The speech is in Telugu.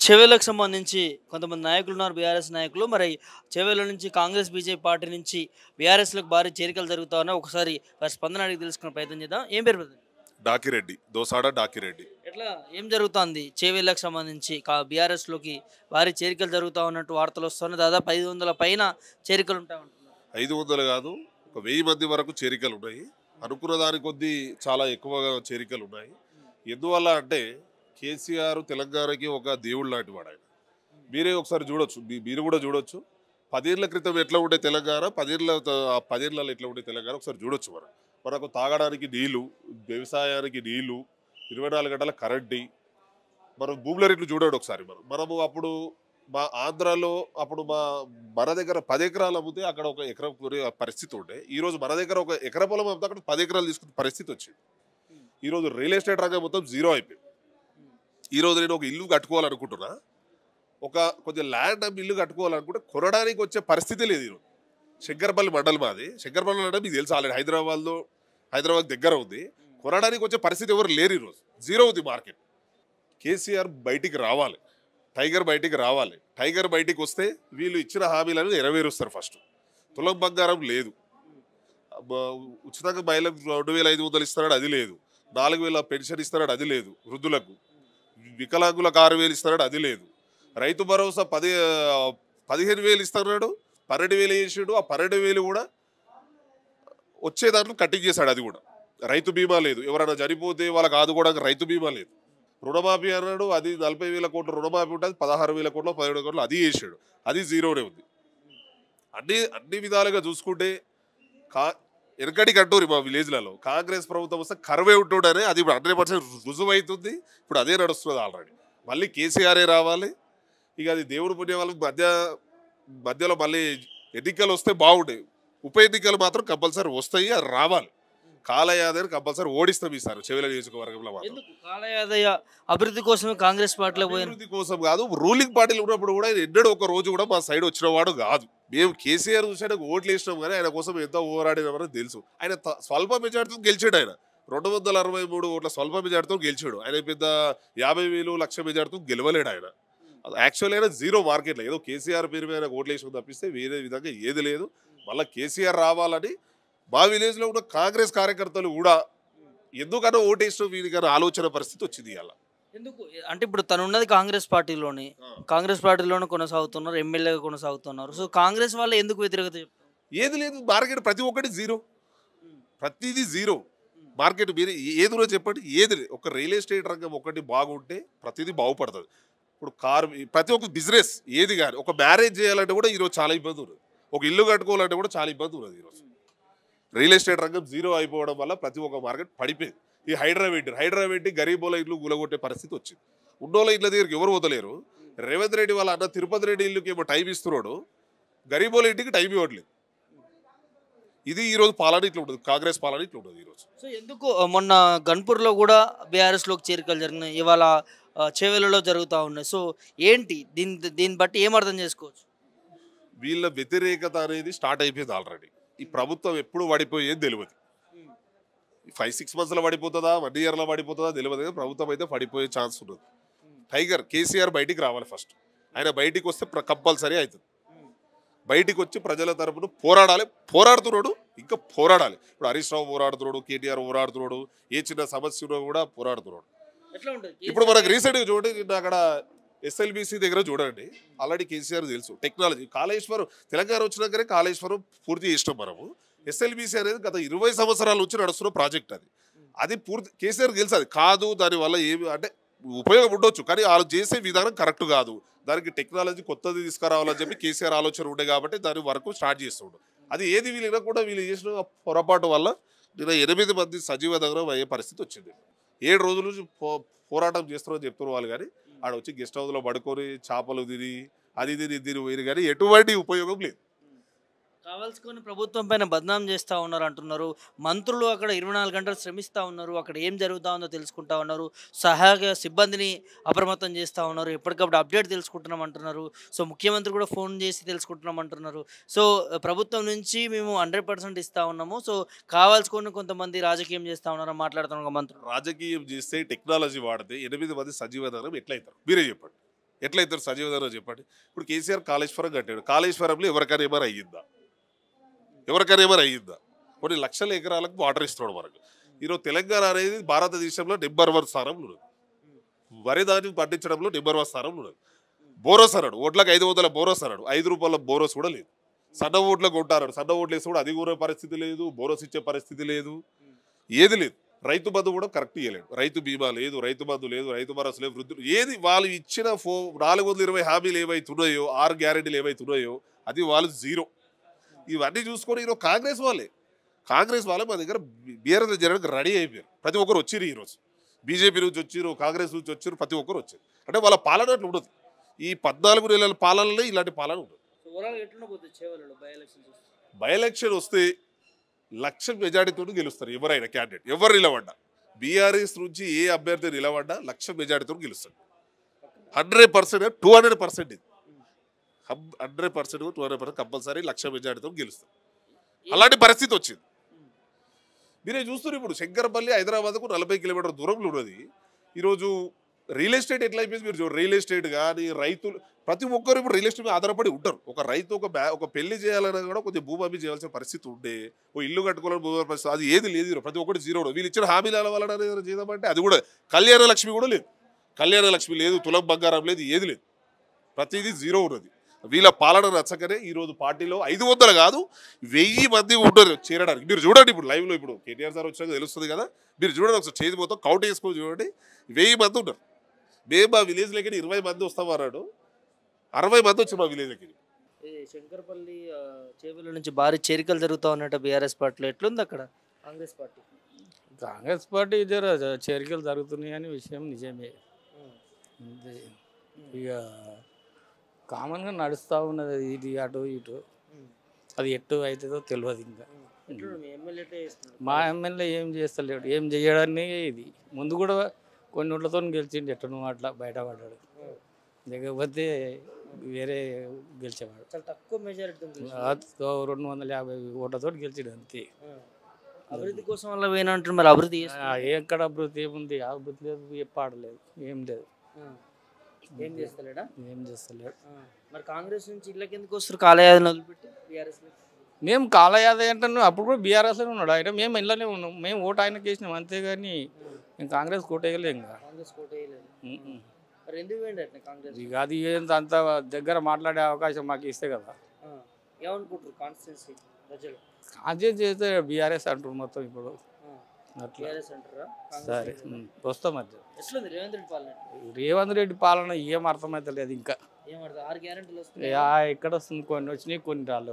చేవెళ్ళకు సంబంధించి కొంతమంది నాయకులు ఉన్నారు బీఆర్ఎస్ నాయకులు. మరి చేవెళ్ళ నుంచి కాంగ్రెస్, బీజేపీ పార్టీ నుంచి బీఆర్ఎస్‌లోకి భారీ చేరికలు జరుగుతా ఉన్నాయి. ఒకసారి వారి స్పందన అడిగి తెలుసుకునే ప్రయత్నం చేద్దాం. ఏం పేరు బ్రదర్? డాకిరెడ్డి దోసాడ డాకిరెడ్డి. ఎట్లా ఏం జరుగుతుంది చేవెళ్ళకు సంబంధించి బీఆర్ఎస్‌లోకి భారీ చేరికలు జరుగుతా ఉన్నట్టు వార్తలు వస్తున్నాయి. దాదాపు 500 పైన చేరికలు ఉంటాయంటున్నారు. 500 కాదు, ఒక 1000 మంది వరకు చేరికలు ఉన్నాయి. అనుకున్న దాని కొద్దీ చాలా ఎక్కువగా చేరికలు ఉన్నాయి. ఎందువల్ల అంటే కేసీఆర్ తెలంగాణకి ఒక దేవుడు లాంటి వాడు ఆయన. మీరే ఒకసారి చూడొచ్చు, మీరు కూడా చూడొచ్చు. 10 ఏళ్ల క్రితం ఎట్లా ఉండే తెలంగాణ, 10 ఏళ్ళలో ఎట్లా ఉండే తెలంగాణ ఒకసారి చూడొచ్చు. మనకు తాగడానికి నీళ్లు, వ్యవసాయానికి నీళ్లు, 24 గంటల కరెంటు, మనం భూముల రేట్లు చూడండి ఒకసారి. మనము అప్పుడు మా ఆంధ్రాలో అప్పుడు మన దగ్గర 10 ఎకరాలు అమ్మితే అక్కడ ఒక ఎకరం కొనే పరిస్థితి ఉండే. ఈరోజు మన దగ్గర ఒక ఎకర పొలం అమ్మితే అక్కడ 10 ఎకరాలు తీసుకునే పరిస్థితి వచ్చింది. ఈరోజు రియల్ ఎస్టేట్ రంగం మొత్తం జీరో అయిపోయింది. ఈరోజు నేను ఒక ఇల్లు కట్టుకోవాలనుకుంటున్నా, కొంచెం ల్యాండ్ అమ్మి ఇల్లు కట్టుకోవాలనుకుంటే కొనడానికి వచ్చే పరిస్థితి లేదు. ఈరోజు శంకర్పల్లి మండలం మాది. శంకర్పల్లి అంటే మీకు తెలుసు, ఆల్రెడీ హైదరాబాద్ దగ్గర ఉంది. కొనడానికి వచ్చే పరిస్థితి ఎవరు లేరు. ఈరోజు జీరో ఉంది మార్కెట్. కేసీఆర్ బయటికి రావాలి, టైగర్ బయటికి రావాలి. టైగర్ బయటికి వస్తే వీళ్ళు ఇచ్చిన హామీలను నెరవేరుస్తారు. ఫస్ట్ తులం బంగారం లేదు, ఉచితంగా మహిళలకు 2500 ఇస్తున్నాడు, అది లేదు. 4000 పెన్షన్ ఇస్తున్నాడు, అది లేదు. వృద్ధులకు, వికలాంగులకు 6000 ఇస్తున్నాడు, అది లేదు. రైతు భరోసా 15,000 ఇస్తున్నాడు, 12,000 చేసాడు. ఆ 12,000 కూడా వచ్చే దాంట్లో కట్టింగ్ చేశాడు. అది కూడా రైతు బీమా లేదు. ఎవరైనా చనిపోతే వాళ్ళకి ఆదుకోవడానికి రైతు బీమా లేదు. రుణమాఫీ అన్నాడు, అది 40,000 కోట్ల రుణమాఫీ ఉంటుంది, 16,000 కోట్లు 17 కోట్లు అది చేసాడు, అది జీరోనే ఉంది. అన్ని విధాలుగా చూసుకుంటే వెనకటికి అంటూరి మా విలేజ్లలో కాంగ్రెస్ ప్రభుత్వం వస్తే కరువే ఉంటుండనే, అది ఇప్పుడు 100% రుజువు అవుతుంది. ఇప్పుడు అదే నడుస్తుంది ఆల్రెడీ. మళ్ళీ కేసీఆరే రావాలి. ఇక అది దేవుడు పుణ్య వాళ్ళకి మధ్యలో మళ్ళీ ఎన్నికలు వస్తే బాగుండేవి. ఉప ఎన్నికలు మాత్రం కంపల్సరీ వస్తాయి, అది రావాలి. కాలయాదయ్ని కంపల్సరీ ఓడిస్తాం ఈసారి చెవిల నియోజకవర్గంలో. కాలయాదయ్య అభివృద్ధి కోసమే కాంగ్రెస్ పార్టీలో అభివృద్ధి కోసం కాదు, రూలింగ్ పార్టీలు ఉన్నప్పుడు కూడా ఎన్నడూ ఒక రోజు కూడా మా సైడ్ వచ్చిన వాడు కాదు. మేము కేసీఆర్ చూసాడు ఓట్లు వేసినాం, కానీ ఆయన కోసం ఎంత పోరాడినామని తెలుసు. ఆయన స్వల్ప మెజార్టీతో గెలిచాడు. ఆయన 263 ఓట్ల స్వల్ప మెజార్టీతో గెలిచాడు. ఆయన పెద్ద 50,000 లక్ష మెజార్టీతో గెలవలేడు. ఆయన యాక్చువల్ అయినా జీరో మార్కెట్లో ఏదో కేసీఆర్ పేరు మీద ఓట్లు వేసుకుని తప్పిస్తే వేరే విధంగా ఏది లేదు. మళ్ళీ కేసీఆర్ రావాలని మా విలేజ్లో ఉన్న కాంగ్రెస్ కార్యకర్తలు కూడా ఎందుకన్నా ఓటేసిన వీరికన్నా ఆలోచన పరిస్థితి వచ్చింది. అలా ఎందుకు అంటే ఇప్పుడు తను ఉన్నది కాంగ్రెస్ పార్టీలోనే కొనసాగుతున్నారు, ఎమ్మెల్యేగా కొనసాగుతున్నారు. సో కాంగ్రెస్ వాళ్ళు ఎందుకు వ్యతిరేకత చెప్తారు? ఏది లేదు, మార్కెట్ ప్రతి ఒక్కటి జీరో, ప్రతిదీ జీరో మార్కెట్. మీరు ఏదో చెప్పండి, ఏది లేదు. ఒక రియల్ ఎస్టేట్ రంగం ఒకటి బాగుంటే ప్రతిదీ బాగుపడుతుంది. ఇప్పుడు ప్రతి ఒక్క బిజినెస్ ఏది కానీ, ఒక మ్యారేజ్ చేయాలంటే కూడా ఈరోజు చాలా ఇబ్బంది ఉన్నది. ఒక ఇల్లు కట్టుకోవాలంటే కూడా చాలా ఇబ్బంది ఉన్నది. ఈరోజు రియల్ ఎస్టేట్ రంగం జీరో అయిపోవడం వల్ల ప్రతి ఒక్క మార్కెట్ పడిపోయింది. ఈ హైడ్రావేట్ గరీబోల ఇల్లు గులగొట్టే పరిస్థితి వచ్చింది. ఉన్నోళ్ళ ఇళ్ళ దగ్గరికి ఎవరు వదలేరు. రేవంత్ రెడ్డి వాళ్ళ అన్న తిరుపతి రెడ్డి ఇల్లుకి ఏమో టైం ఇస్తున్నాడు, గరీబోల ఇంటికి టైం ఇవ్వట్లేదు. ఇది ఈరోజు పాలన ఇట్లా ఉంటుంది, కాంగ్రెస్ పాలన ఇట్లా ఉంటుంది ఈరోజు. సో ఎందుకు మొన్న గన్పూర్లో కూడా బీఆర్ఎస్లోకి చేరికలు జరిగినాయి, ఇవాళ చేవెళ్ళలో జరుగుతూ ఉన్నాయి. సో ఏంటి దీన్ని బట్టి ఏం అర్థం చేసుకోవచ్చు? వీళ్ళ వ్యతిరేకత అనేది స్టార్ట్ అయిపోయింది ఆల్రెడీ. ఈ ప్రభుత్వం ఎప్పుడు పడిపోయేది తెలియదు. 5-6 మంత్స్లో పడిపోతుందా, 1 ఇయర్లో పడిపోతుందా తెలియదు. ప్రభుత్వం అయితే పడిపోయే ఛాన్స్ ఉన్నది. టైగర్ కేసీఆర్ బయటికి రావాలి ఫస్ట్. ఆయన బయటికి వస్తే కంపల్సరీ అవుతుంది. బయటికి వచ్చి ప్రజల తరపున పోరాడుతున్నాడు, ఇంకా పోరాడాలి. ఇప్పుడు హరీష్ రావు పోరాడుతున్నాడు, కేటీఆర్ పోరాడుతున్నాడు, ఏ చిన్న సమస్య ఉన్నా కూడా పోరాడుతున్నాడు. ఇప్పుడు మనకు రీసెంట్గా చూడండి, అక్కడ SLBC దగ్గర చూడండి, ఆల్రెడీ కేసీఆర్ తెలుసు టెక్నాలజీ. కాళేశ్వరం తెలంగాణ వచ్చినాకనే కాళేశ్వరం పూర్తి చేసినాం మనము. SLBC అనేది గత 20 సంవత్సరాల నుంచి నడుస్తున్న ప్రాజెక్ట్. అది పూర్తి కేసీఆర్ తెలుసు. అది కాదు, దానివల్ల ఏమి అంటే ఉపయోగం ఉండొచ్చు, కానీ వాళ్ళు చేసే విధానం కరెక్ట్ కాదు. దానికి టెక్నాలజీ కొత్తది తీసుకురావాలని చెప్పి కేసీఆర్ ఆలోచన ఉండే కాబట్టి దాని వరకు స్టార్ట్ చేస్తుండు. అది ఏది వీళ్ళైనా కూడా వీళ్ళు చేసిన పొరపాటు వల్ల నిన్న 8 మంది సజీవ దగ్నం అయ్యే పరిస్థితి వచ్చింది. 7 రోజుల నుంచి పోరాటం చేస్తున్నారని చెప్తున్నారు వాళ్ళు, కానీ ఆడ వచ్చి గెస్ట్ హౌస్లో పడుకొని చేపలు తిని అది తిని పోయిన కానీ ఎటువంటి ఉపయోగం లేదు. కావాల్సుకొని ప్రభుత్వం పైన బదనాం చేస్తూ ఉన్నారు అంటున్నారు. మంత్రులు అక్కడ 24 గంటలు శ్రమిస్తూ ఉన్నారు, అక్కడ ఏం జరుగుతూ ఉందో తెలుసుకుంటా ఉన్నారు, సహాయక సిబ్బందిని అప్రమత్తం చేస్తూ ఉన్నారు, ఎప్పటికప్పుడు అప్డేట్ తెలుసుకుంటున్నాం అంటున్నారు. సో ముఖ్యమంత్రి కూడా ఫోన్ చేసి తెలుసుకుంటున్నాం అంటున్నారు. సో ప్రభుత్వం నుంచి మేము 100% ఇస్తూ ఉన్నాము, సో కావాల్సుకొని కొంతమంది రాజకీయం చేస్తూ ఉన్నారని మాట్లాడుతున్నారు మంత్రులు. రాజకీయం చేస్తే టెక్నాలజీ వాడితే 8 మంది సజీవ దగ్నం ఎట్లయితారు మీరే చెప్పండి. ఎట్లయితారు సజీవధనం చెప్పండి. ఇప్పుడు కేసీఆర్ కాళేశ్వరం కట్టాడు. కాళేశ్వరంలో ఎవరికైనా ఏమైనా అయ్యిందా? కొన్ని లక్షల ఎకరాలకు వాటర్ ఇస్తున్నాడు మనకు. ఈరోజు తెలంగాణ అనేది భారతదేశంలో నెంబర్ 1 స్థానంలో ఉన్నది. వరి ధాన్యం పండించడంలో నెంబర్ 1 స్థానంలో ఉన్నది. బోరోస్ అన్నాడు, ఓట్లకు 500 బోరోస్ అన్నాడు. 5 రూపాయల బోరోస్ కూడా లేదు. సన్న ఓట్లకు కొంటారు, సన్న ఓట్లు వేసి కూడా అది కూడా పరిస్థితి లేదు, బోరోస్ ఇచ్చే పరిస్థితి లేదు, ఏది లేదు. రైతు బంధు కూడా కరెక్ట్ ఇవ్వలేడు. రైతు బీమా లేదు, రైతు బంధు లేదు, రైతు భరోసా లేదు, వృద్ధులు ఏది వాళ్ళు ఇచ్చిన 420 హామీలు ఏవైతున్నాయో, 6 గ్యారెంటీలు ఏవైతున్నాయో అది వాళ్ళు జీరో. ఇవన్నీ చూసుకొని ఈరోజు కాంగ్రెస్ వాళ్ళే మా దగ్గర బీఆర్ఎస్ జరగడానికి రెడీ అయిపోయారు. ప్రతి ఒక్కరు వచ్చిరు. ఈరోజు బీజేపీ నుంచి వచ్చిరు, కాంగ్రెస్ నుంచి వచ్చిరు, ప్రతి ఒక్కరు వచ్చారు. అంటే వాళ్ళ పాలన అట్లా ఉండదు. ఈ 14 నెలల పాలనలో ఇలాంటి పాలన ఉండదు. బై ఎలక్షన్ వస్తే 1,00,000 మెజార్టీతో గెలుస్తారు ఎవరైనా క్యాండిడేట్. ఎవరు నిలబడ్డా బీఆర్ఎస్ నుంచి ఏ అభ్యర్థి నిలబడ్డా 1,00,000 మెజార్టీతో గెలుస్తాడు. 100%, 200% ఇది 100%, 200% కంపల్సరీ 1,00,000 మెజార్టీతో గెలుస్తారు. అలాంటి పరిస్థితి వచ్చింది. మీరే చూస్తున్నారు. ఇప్పుడు శంకరపల్లి హైదరాబాద్కు 40 కిలోమీటర్ దూరంలో ఉన్నది. ఈరోజు రియల్ ఎస్టేట్ ఎట్లా అయిపోయింది మీరు చూడండి. రియల్ ఎస్టేట్ కానీ రైతులు ప్రతి ఒక్కరు ఇప్పుడు రియల్ ఎస్టేట్ మీద ఆధారపడి ఉంటారు. ఒక రైతు ఒక పెళ్లి చేయాలన్నా కూడా కొంచెం భూమి చేయాల్సిన పరిస్థితి ఉండే, ఓ ఇల్లు కట్టుకోవాలని భూమి పరిస్థితి అది ఏది లేదు. ప్రతి ఒక్కటి జీరో. వీళ్ళు ఇచ్చిన హామీలు వలన చేద్దామంటే అది కూడా కళ్యాణ లక్ష్మి కూడా లేదు. కళ్యాణ లక్ష్మి లేదు, తులం బంగారం లేదు, ఏది లేదు. ప్రతిదీ జీరో ఉన్నది. వీళ్ళ పాలన నచ్చకనే ఈరోజు పార్టీలో 500 కాదు 1000 మంది ఉంటారు చేరడానికి. మీరు చూడండి ఇప్పుడు లైవ్లో, ఇప్పుడు కేటీఆర్ సార్ వచ్చాక తెలుస్తుంది కదా, మీరు చూడండి ఒకసారి చేతి మొత్తం కౌంట్ చేసుకొని చూడండి. 1000 మంది ఉంటారు. మేము మా విలేజ్లోకి 20 మంది వస్తామన్నాడు, 60 మంది వచ్చి మా విలేజ్లోకి. శంకరపల్లి చేవెళ్ళ నుంచి భారీ చేరికలు జరుగుతూ ఉన్నట్టు బీఆర్ఎస్ పార్టీలో ఎట్లుంది అక్కడ కాంగ్రెస్ పార్టీ? చేరికలు జరుగుతున్నాయి అని విషయం నిజమే. ఇక కామన్గా నడుస్తూ ఉన్నది ఇది అటు ఇటు. అది ఎటు అవుతుందో తెలియదు. ఇంకా మా ఎమ్మెల్యే ఏం చేస్తలేడు, ఏం చేయడాన్ని. ఇది ముందు కూడా కొన్ని ఓట్లతో గెలిచిండు, ఎట్టను అట్లా బయటపడ్డాడు. లేకపోతే వేరే గెలిచేవాడు. చాలా తక్కువ మెజారిటీ 250 ఓట్లతో గెలిచాడు అంతే. అభివృద్ధి కోసం వల్ల వేయనంటారు. మరి అభివృద్ధి ఎక్కడ అభివృద్ధి ఏముంది? అభివృద్ధి లేదు, పాడలేదు, ఏం లేదు. ఏం చేస్తలేడా? ఏం చేస్తలేడు. మరి కాంగ్రెస్ నుంచి ఇళ్ళకి ఎందుకు వస్తారు? కాలయాదన వదిలిపెట్టి బీఆర్ఎస్ మేము కాలయాదవ్ అంటే అప్పుడు కూడా బీఆర్ఎస్లోనే ఉన్నాడు ఆయన. మేము ఇళ్ళనే ఉన్నాం. మేము ఓటు ఆయనకి వేసినాం అంతేగాని మేము కాంగ్రెస్ కోటేయలేం. ఇంకా కాంగ్రెస్ కోటేయలేదు. మరి ఎందుకు వేయండి అట్లా కాంగ్రెస్? ఇక అది అంత దగ్గర మాట్లాడే అవకాశం మాకు ఇస్తే కదా. ఏమనుకుంటారు కాన్స్టిట్యున్సీ ప్రజలు? కాన్స్టిట్యూన్సీ చేస్తే బీఆర్ఎస్ అంటారు మొత్తం ఇప్పుడు. అట్లా సరే వస్తాం. అది ఎట్లుంది రేవంత్ రెడ్డి పాలన? రేవంత్ రెడ్డి పాలన ఏం అర్థమైతే లేదు. ఇంకా ఏమర్థం? 6 గ్యారెంటీలు వస్తాయి ఎక్కడ వస్తుంది? కొన్ని వచ్చినాయి, కొన్ని రాలేదు.